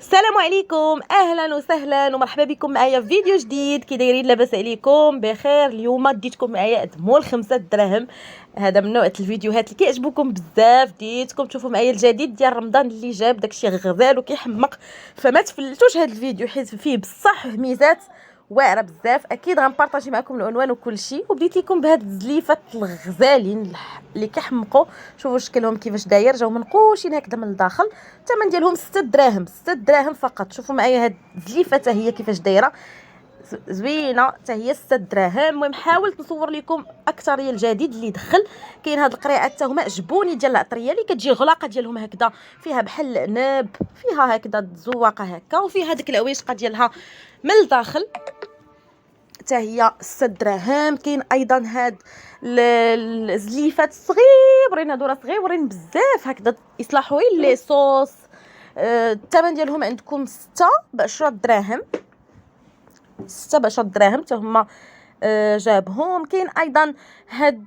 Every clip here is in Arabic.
السلام عليكم، اهلا وسهلا ومرحبا بكم معايا في فيديو جديد. كي دايرين؟ لاباس عليكم؟ بخير. اليوم ديتكم معايا مول 5 دراهم. هذا من نوع الفيديوهات اللي كيعجبوكم بزاف. ديتكم تشوفوا معايا الجديد ديال رمضان اللي جاب داكشي غزال وكيحمق، فما تفلتوش هذا الفيديو حيت فيه بصح ميزات واعره بزاف. اكيد غنبارطاجي معكم العنوان وكل شيء، وبديت لكم بهاد الزليفات الغزالين اللي كيحمقوا. شوفوا شكلهم كيفاش داير، جاو منقوشين هكذا من الداخل. الثمن ديالهم 6 دراهم، 6 دراهم فقط. شوفوا معايا هاد الزليفه حتى هي كيفاش دايره، زوينه حتى هي 6 دراهم. المهم حاولت نصور لكم اكثريه الجديد اللي دخل. كاين هاد القريعات حتى هما عجبوني، ديال العطريه اللي كتجي غلاقه ديالهم هكذا، فيها بحال العنب، فيها هكذا زواقه هكا، وفيها ديك العويشقه ديالها من الداخل حتى هي 6 دراهم. كاين ايضا هاد الزليفات صغيورين، هادو راه صغيورين بزاف هكذا، يصلحوا غير لي صوص. الثمن ديالهم عندكم 6 ب 10 دراهم، 6 ب 10 دراهم حتى هما جابهم. كاين ايضا هاد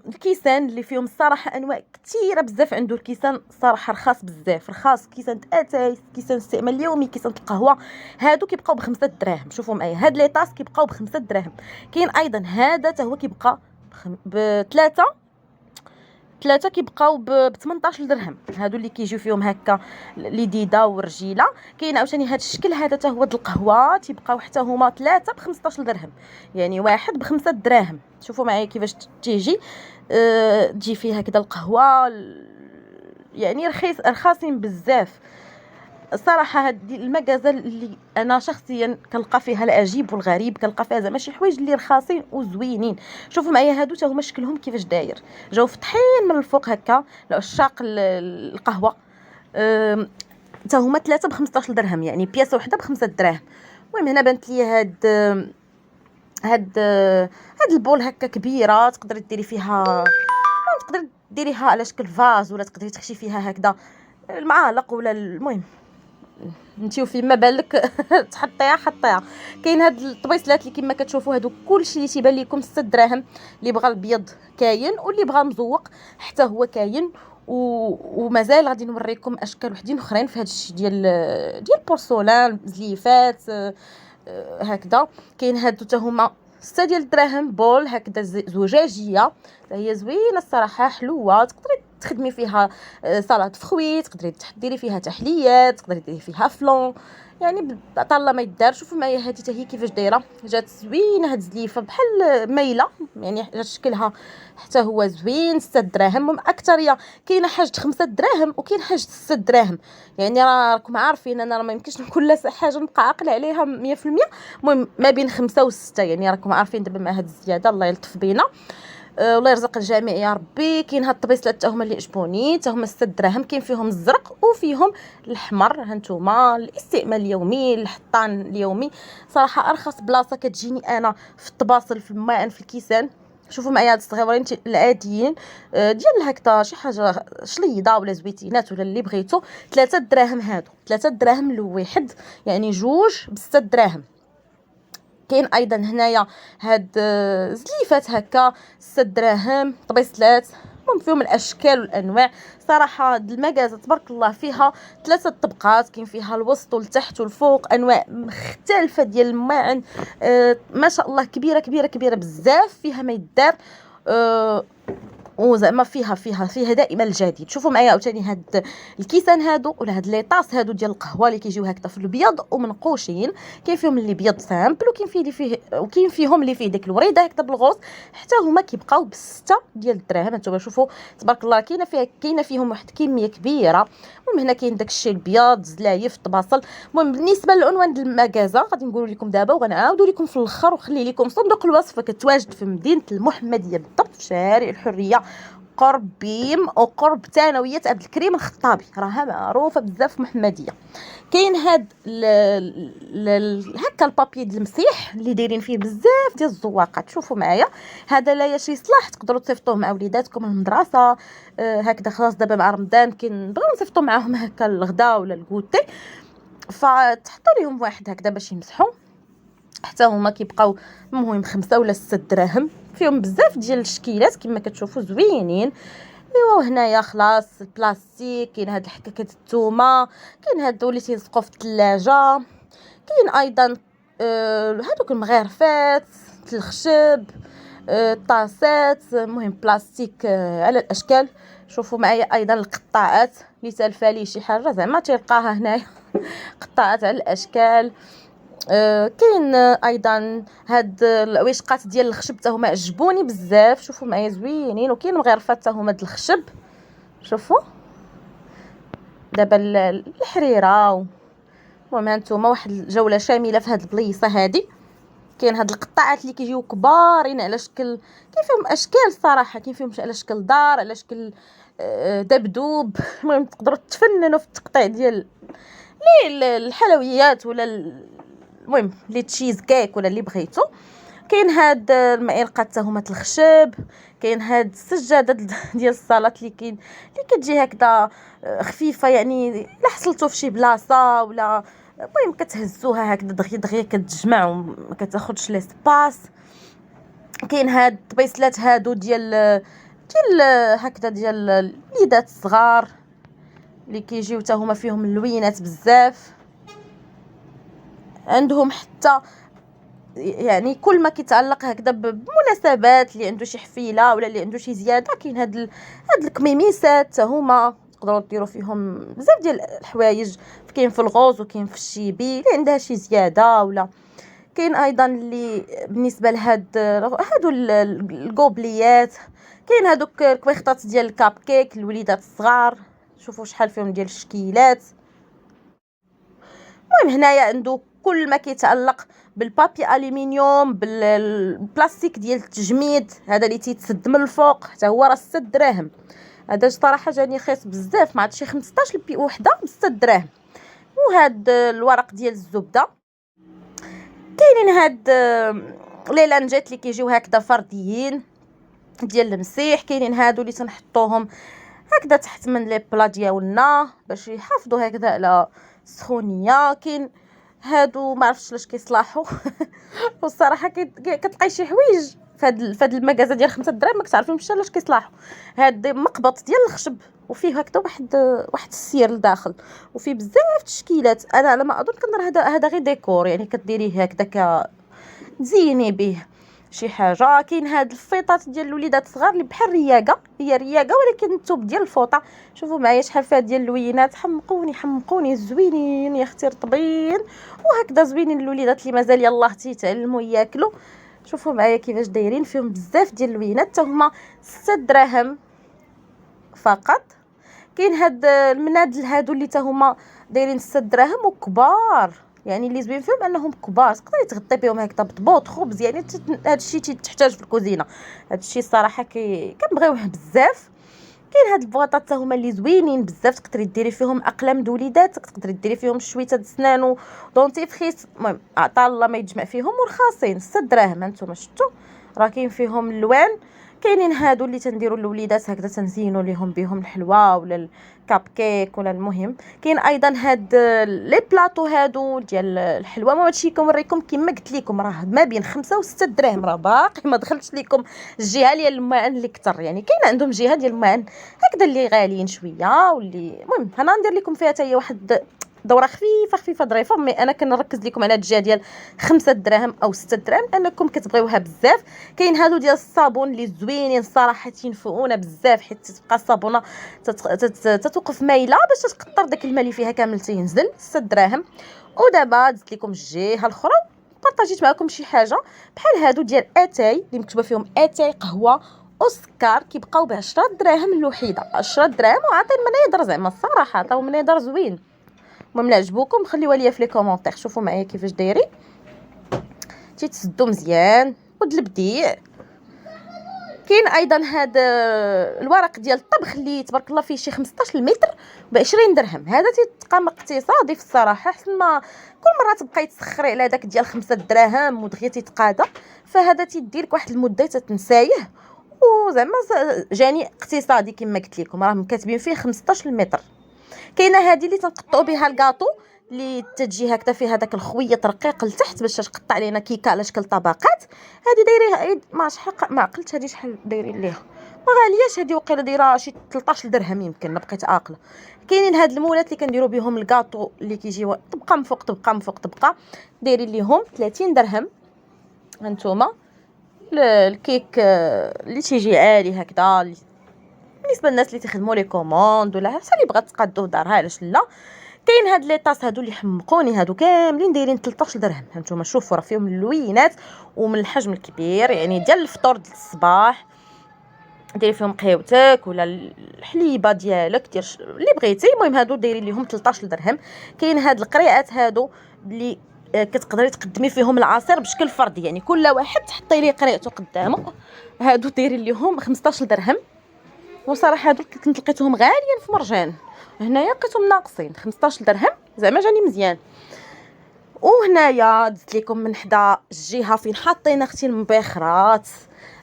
الكيسان اللي فيهم الصراحه انواع كثيره بزاف. عنده الكيسان صراحه رخاص بزاف، رخاص. كيسان اتاي، كيسان استعمال اليومي، كيسان القهوه، هادو كيبقاو ب5 دراهم. شوفوا معايا هاد لي طاس كيبقاو ب5 دراهم. كاين ايضا هذا حتى هو كيبقى ب3 كيبقاو ب 18 درهم. هادو اللي كيجيو فيهم هكا لديده ورجيله. كاين عاوتاني هاد الشكل هذا حتى هو د القهوه، تيبقاو حتى هما 3 ب 15 درهم، يعني واحد ب5 دراهم. شوفوا معايا كيفاش تيجي. تجي فيها كذا القهوه، يعني رخاصين بزاف الصراحه. هاد المغازه اللي انا شخصيا كنلقى فيها العجيب والغريب، كنلقى فيها زعما شي حوايج اللي رخاصين وزوينين. شوفوا معايا هادو حتى هما شكلهم كيفاش داير، جاو فتحين من الفوق هكا لعشاق القهوه. حتى هما 3 ب 15 درهم، يعني بياسه وحده ب5 دراهم. المهم هنا بانت لي هاد البول هكا كبيره، تقدري ديري فيها، تقدري ديريها على شكل فاز، ولا تقدري تخشي فيها هكذا المعالق، ولا المهم نتيو فيما بالك تحطيها حطيها. كاين هاد الطبيصلات اللي كما كتشوفوا، هادو كلشي اللي تيبان لكم 6 دراهم. اللي بغى البيض كاين، واللي بغى مزوق حتى هو كاين. ومازال غادي نوريكم اشكال وحدين اخرين في هذا الشيء ديال البورسولان، زليفات هكذا. كاين هادو حتى هما 6 ديال الدراهم، بول هكذا زجاجيه، هي زوينه الصراحه، حلوه. تقدري تخدمي فيها سلطه فخوي، تقدري ديري فيها تحليات، تقدري ديري فيها فلون، يعني طالله ما يدار. شوفوا معايا هذه حتى هي كيفاش دايره، جات زوينه هاد الزليفه بحال مايله، يعني جات شكلها حتى هو زوين. 6 دراهم. اكثريه كاينه حاجه 5 دراهم وكاين حاجه 6 دراهم، يعني راكم عارفين انا ما يمكنش كل حاجه نبقى عاقله عليها 100%. المهم ما بين 5 و6، يعني راكم عارفين دابا مع هاد الزياده الله يلطف بينا. الله يرزق الجميع يا ربي. كاين هاد الطبيصلات حتى هما اللي عجبوني، حتى هما 6 دراهم. كاين فيهم الزرق وفيهم الاحمر، هانتوما الاستعمال اليومي، الحطان اليومي. صراحه ارخص بلاصه كتجيني انا في الطباصل، في الماعن، في الكيسان. شوفوا معايا هاد الصغيورين العاديين ديال هكذا شي حاجه شليضه ولا زويتينات ولا اللي بغيتو. 3 دراهم هادو، 3 دراهم لواحد، يعني جوج ب6 دراهم. كاين ايضا هنايا هاد زليفات هكا 6 دراهم، طبيصلات. المهم فيهم الاشكال والانواع. صراحه هاد المغازه تبارك الله فيها 3 طبقات، كاين فيها الوسط والتحت والفوق، انواع مختلفه ديال الماعن. ما شاء الله، كبيره كبيره كبيره بزاف، فيها ما يدار. وزعما فيها دائما الجديد. شوفوا معايا عاوتاني هاد الكيسان هادو، ولا هاد لي طاس هادو ديال القهوه اللي كيجيو هكذا في الابيض ومنقوشين. كاين فيهم اللي بيض سامبل، وكاين فيهم اللي فيه ديك الوريده هكذا بالغوص. حتى هما كيبقاو ب6 ديال الدراهم. هانتوما شوفوا تبارك الله، كاينه فيهم واحد كميه كبيره. المهم هنا كاين داكشي البيض، زلايف، الطباصل. المهم بالنسبه للعنوان ديال المغازه غادي نقول لكم دابا، وغنعاودوا لكم في الاخر، وخلي لكم صندوق الوصف. كتواجد في مدينه المحمديه بالضبط، في شارع الحريه، قرب بيم وقرب ثانويه عبد الكريم الخطابي، راها معروفه بزاف في محمديه. كاين هاد هكا البابي ديال المسيح اللي دايرين فيه بزاف ديال الزواقات. شوفوا معايا هذا لا يشي صلاح، تقدروا تصيفطوه مع وليداتكم المدرسه هكذا. خلاص دابا مع رمضان كنبغيو نصيفطوا معاهم هكا الغدا ولا الكوتي، فتحطوا ليهم واحد هكذا باش يمسحوا. حتى هما كيبقاو المهم 5 ولا 6 دراهم. فيهم بزاف ديال الشكيلات كما كتشوفوا، زوينين. ايوا وهنايا خلاص البلاستيك، كاين هاد الحكاكات الثومه، كاين هادو اللي تيلصقوا في الثلاجه، كاين ايضا هادوك المغرفات الخشب، الطاسات، المهم بلاستيك على الاشكال. شوفوا معايا ايضا القطاعات اللي تالفه ليه شي حاجه زعما تلقاها هنايا قطاعات على الاشكال. كاين ايضا هاد الوشقات ديال الخشب حتى هما عجبوني بزاف، شوفوا معايا زوينين. وكاين مغرفات حتى هما د الخشب، شوفوا دابا الحريره. المهم هانتوما واحد الجوله شامله في هاد البليصه هادي. كاين هاد القطاعات اللي كيجيو كبارين على شكل، كاين فيهم اشكال الصراحه، كاين فيهم على شكل دار، على شكل دبدوب. المهم تقدروا تفننوا في التقطيع ديال الحلويات ولا المهم لي تشيز كيك ولا اللي بغيتو. كاين هاد المائلقات حتى هما الخشب. كاين هاد السجاده ديال الصالات اللي كتجي هكذا خفيفه، يعني الا حصلتو في شي بلاصه ولا المهم كتهزوها هكذا دغيا دغيا كتجمع وما كتاخذش ليسباس. كاين هاد الطبيسلات هادو ديال هكذا ديال الوليدات الصغار اللي كيجيو حتى هما فيهم اللوينات بزاف. عندهم حتى يعني كل ما كيتعلق هكذا بمناسبات، اللي عنده شي حفيله ولا اللي عنده شي زياده، كاين هاد الكميميسات حتى هما تقدروا ديروا فيهم بزاف ديال الحوايج. كاين في الغوز وكاين في الشيبي اللي عندها شي زياده ولا. كاين ايضا اللي بالنسبه هادو الكوبليات. كاين هادوك الكويخطات ديال الكاب كيك الوليدات الصغار، شوفوا شحال فيهم ديال الشكيلات. المهم هنايا عنده كل ما كيتعلق بالبابي الومنيوم، بالبلاستيك ديال التجميد، هذا اللي تيتسد من الفوق حتى هو راه 6 دراهم. هذا صراحه جاني رخيص بزاف، ما عرفتش شي 15 البي وحده ب 6 دراهم. وهاد الورق ديال الزبده. كاينين هاد لي لانجات اللي كيجيو هكذا فرديين ديال المسيح. كاينين هادو اللي تنحطوهم هكذا تحت من لي بلا ديالنا باش يحافظوا هكذا على السخونيه. كاين هادو ما عرفتش لاش كيصلاحوا والصراحه كتلقاي شي حوايج فهاد المكازه ديال 5 دراهم ما كتعرفيش لاش كيصلاحوا. هاد مقبط ديال الخشب وفيه هكذا واحد السير لداخل وفيه بزاف التشكيلات. انا على ما اظن كنظن هذا غير ديكور، يعني كديريه هكذا تزيني به شي حاجه. كاين هاد الفيطات ديال الوليدات الصغار اللي بحال الرياقه، هي رياقه ولكن الثوب ديال الفوطه. شوفوا معايا شحال فيها ديال اللوينات، حمقوني زوينين يا اختي، رطبين وهكذا زوينين. الوليدات اللي مازال يلاه تيتعلموا ياكلوا، شوفوا معايا كيفاش دايرين، فيهم بزاف ديال اللوينات حتى هما 6 دراهم فقط. كاين هاد المنادل هادو اللي حتى هما دايرين 6 دراهم وكبار، يعني اللي زوين فيهم انهم كبار تقدري تغطي بهم هكذا بطبوط خبز، يعني هذا الشيء تحتاج في الكوزينه. هذا الشيء الصراحه كنبغيوه بزاف. كاين هاد البواطات حتى هما اللي زوينين بزاف، تقدري ديري فيهم اقلام د وليدات، تقدري ديري فيهم شويته د سنان ودونتيفريس. المهم عطا الله ما يجمع فيهم ورخاصين 6 دراهم. هانتوما شفتوا راه كاين فيهم الالوان. كاينين هادو اللي تنديروا للوليدات هكذا تنزينوا ليهم بهم الحلوى ولا الكاب كيك ولا. المهم كاين ايضا هاد لي بلاطو هادو ديال الحلوى. ما هادشي كنوريكم كما قلت لكم راه ما بين 5 و6 دراهم، راه باقي ما دخلتش لكم الجهه ديال الماء اللي كثر، يعني كاين عندهم جهه ديال الماء هكذا اللي غاليين شويه واللي. المهم انا ندير لكم فيها حتى هي واحد دوره خفيفه ظريفه، مي انا كنركز لكم على الجهه ديال 5 دراهم او 6 دراهم لانكم كتبغيوها بزاف. كاين هادو ديال الصابون اللي زوينين الصراحه، تينفعونا بزاف حيت تبقى الصابونه تتوقف مايله باش تقطر داك الماء اللي فيها كامل تينزل 6 دراهم. ودابا زدت لكم الجهه الاخرى، بارطاجيت معكم شي حاجه بحال هادو ديال اتاي اللي مكتوبه فيهم اتاي قهوه اوسكار، كيبقاو ب 10 دراهم الوحيده. 10 دراهم وعاطين منيضر زعما الصراحه، عطاو منيضر زوين. المهم لا عجبوكم خليوها ليا في لي كومونتير. شوفوا معايا كيفاش دايرين، تيتسدوا مزيان ود البديع. كاين ايضا هذا الورق ديال الطبخ اللي تبارك الله فيه شي 15 متر ب 20 درهم. هذا تيتقام اقتصادي في الصراحه، حسن ما كل مره تبقاي تسخري على داك ديال 5 دراهم ودغيا تيتقادا. فهذا تيدير لك واحد المده تتنسايه، وزعما جاني اقتصادي كما قلت لكم، راهم كاتبين فيه 15 متر. كاينه هذه اللي تنقطعوا بها الكاطو اللي تجي هكذا فيها داك الخويط رقيق لتحت باش تقطع لينا كيكه على شكل طبقات. هذه دايريها ما شحال ما عقلتش هذه شحال دايرين ليها، غالياش هادي، وقيله دايره شي 13 درهم يمكن، ما بقيت عاقله. كاينين هاد المولات اللي كنديروا بهم الكاطو اللي كيجيو طبقه من فوق طبقه من فوق طبقه، دايرين ليهم 30 درهم. هانتوما الكيك اللي تيجي عالي هكذا، بالنسبه للناس اللي تخدموا لي كوموند ولا حتى اللي بغات تقادو دارها، علاش لا. كاين هاد لي طاس هادو اللي حمقوني، هادو كاملين دايرين 13 درهم. هانتوما شوفوا راه فيهم اللوينات ومن الحجم الكبير، يعني ديال الفطور ديال الصباح، ديري فيهم قهوتك ولا الحليبه ديالك، دير اللي بغيتي. المهم هادو دايرين ليهم 13 درهم. كاين هاد القريعات هادو اللي كتقدري تقدمي فيهم العصير بشكل فردي، يعني كل واحد تحطي ليه قريعته قدامه. هادو دايرين ليهم 15 درهم. وصراحه هادو كنت لقيتهم غاليين في مرجان، هنايا لقيتهم ناقصين 15 درهم، زعما جاني مزيان. وهنايا درت لكم من حدا الجهه فين حاطين اختي المبخرات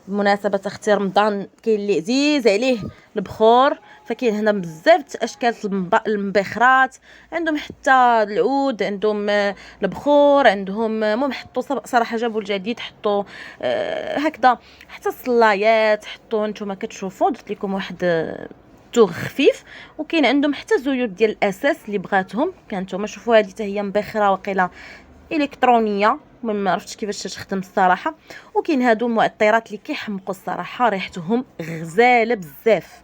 بمناسبه اختي رمضان. كاين اللي عزيز عليه البخور، فكاين هنا بزاف اشكال المبخرات. عندهم حتى العود، عندهم البخور، عندهم المهم حطوا صراحه جابوا الجديد، حطوا هكذا حتى الصلايات حطوا. نتوما كتشوفوا درت لكم واحد توغ خفيف. وكاين عندهم حتى زيوت ديال الاساس اللي بغاتهم. كانتوما شوفوا هذه حتى هي مبخره وقيله الكترونيه، ما عرفتش كيفاش تخدم الصراحه. وكاين هادو المعطرات اللي كيحمقوا الصراحه، ريحتهم غزاله بزاف.